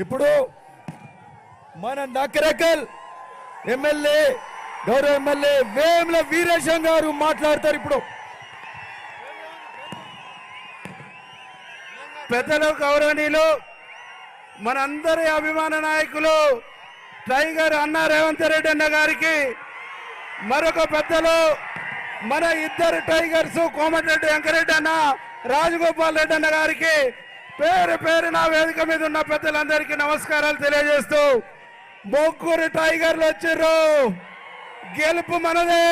ఇప్పుడు మన నకరకల్ ఎమ్మెల్యే గౌరవ ఎమ్మెల్యే వేముల వీరేశం గారు మాట్లాడతారు. ఇప్పుడు పెద్దలు గౌరవనీయులు మనందరి అభిమాన నాయకులు టైగర్ అన్న రేవంత్ రెడ్డి అన్న గారికి, మరొక పెద్దలు మన ఇద్దరు టైగర్స్ కోమటిరెడ్డి వెంకరెడ్డి అన్న రాజగోపాల్ రెడ్డి అన్న గారికి పేరు పేరున వేదిక మీద ఉన్న పెద్దలందరికీ నమస్కారాలు తెలియజేస్తూ, ముగ్గురు టైగర్లు వచ్చారు, గెలుపు మనదే,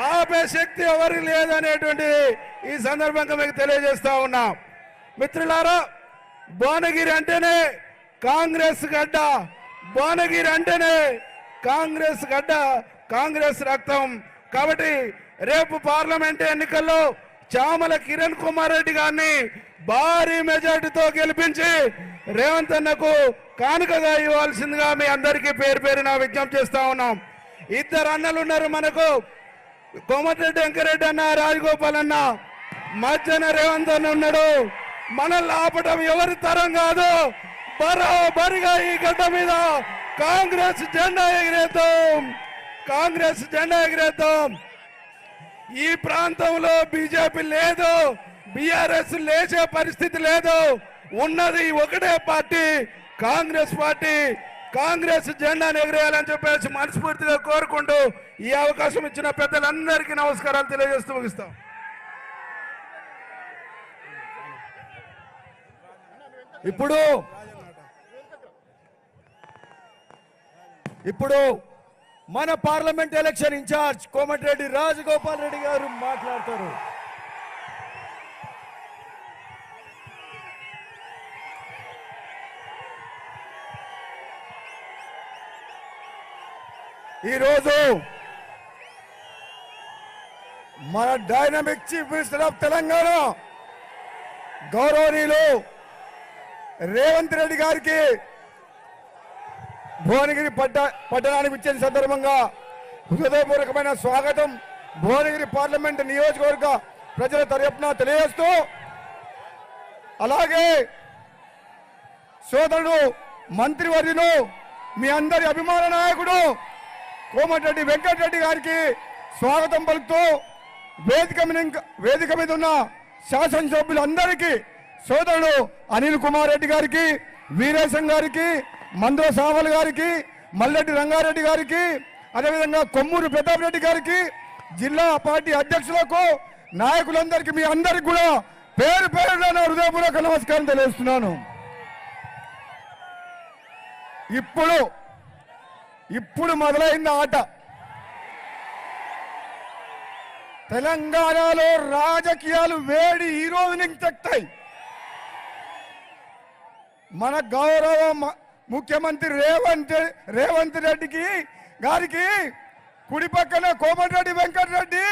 ఆపే శక్తి ఎవరికి లేదనేటువంటిది ఈ సందర్భంగా మీకు తెలియజేస్తా ఉన్నాం. మిత్రులారా, భువనగిరి అంటేనే కాంగ్రెస్ గడ్డ, భువనగిరి అంటేనే కాంగ్రెస్ గడ్డ, కాంగ్రెస్ రక్తం. కాబట్టి రేపు పార్లమెంట్ ఎన్నికల్లో చామల కిరణ్ కుమార్ రెడ్డి గారిని భారీ మెజార్టీతో గెలిపించి రేవంత్ అన్నకు కానుకగా ఇవ్వాల్సిందిగా మీ అందరికీ పేరు పేరున విజ్ఞప్తి చేస్తా ఉన్నాం. ఇద్దరు అన్నలు ఉన్నారు మనకు, కోమటిరెడ్డి వెంకరెడ్డి అన్న, రాజగోపాల్ అన్న, మధ్యన రేవంత్ అన్న ఉన్నాడు. మనల్ని ఆపటం ఎవరి తరం కాదు. బరాబరిగా ఈ గడ్డ మీద కాంగ్రెస్ జెండా ఎగిరేద్దాం, కాంగ్రెస్ జెండా ఎగిరేద్దాం. ఈ ప్రాంతంలో బీజేపీ లేదు, బీఆర్ఎస్ లేచే పరిస్థితి లేదు. ఉన్నది ఒకటే పార్టీ, కాంగ్రెస్ పార్టీ. కాంగ్రెస్ జెండాను ఎగిరేయాలని చెప్పేసి మనస్ఫూర్తిగా కోరుకుంటూ ఈ అవకాశం ఇచ్చిన పెద్దలందరికీ నమస్కారాలు తెలియజేస్తూ ముగిస్తాం. ఇప్పుడు మన parliament election incharge Komatireddy Rajagopal Reddy గారు మాట్లాడతారు. ఈరోజు మన dynamic chief minister of Telangana గౌరవనీయులు రేవంత్ రెడ్డి గారికి భువనగిరి పట్టణానికి ఇచ్చిన సందర్భంగా హృదయపూర్వకమైన స్వాగతం భువనగిరి పార్లమెంట్ నియోజకవర్గ ప్రజల తరపున తెలియజేస్తూ, అలాగే సోదరుడు మంత్రివర్యులు మీ అందరి అభిమాన నాయకుడు కోమటిరెడ్డి వెంకటరెడ్డి గారికి స్వాగతం పలుకుతూ, వేదిక మీద ఉన్న శాసనసభ్యులందరికీ, సోదరుడు అనిల్ కుమార్ రెడ్డి గారికి, వీరేశం గారికి, మంద్ర సావల్ గారికి, మల్లెడ్డి రంగారెడ్డి గారికి, అదేవిధంగా కొమ్మూరు ప్రతాప్ రెడ్డి గారికి, జిల్లా పార్టీ అధ్యక్షులకు, నాయకులందరికీ, మీ అందరికి కూడా పేరు పేరున హృదయపూర్వక నమస్కారం తెలియజేస్తున్నాను. ఇప్పుడు మొదలైంది ఆట. తెలంగాణలో రాజకీయాలు వేడి ఈ రోజు నుంచి తెక్తాయి. మన గౌరవ ముఖ్యమంత్రి రేవంత్ రెడ్డి గారికి కుడి పక్కన కోమటిరెడ్డి వెంకటరెడ్డి,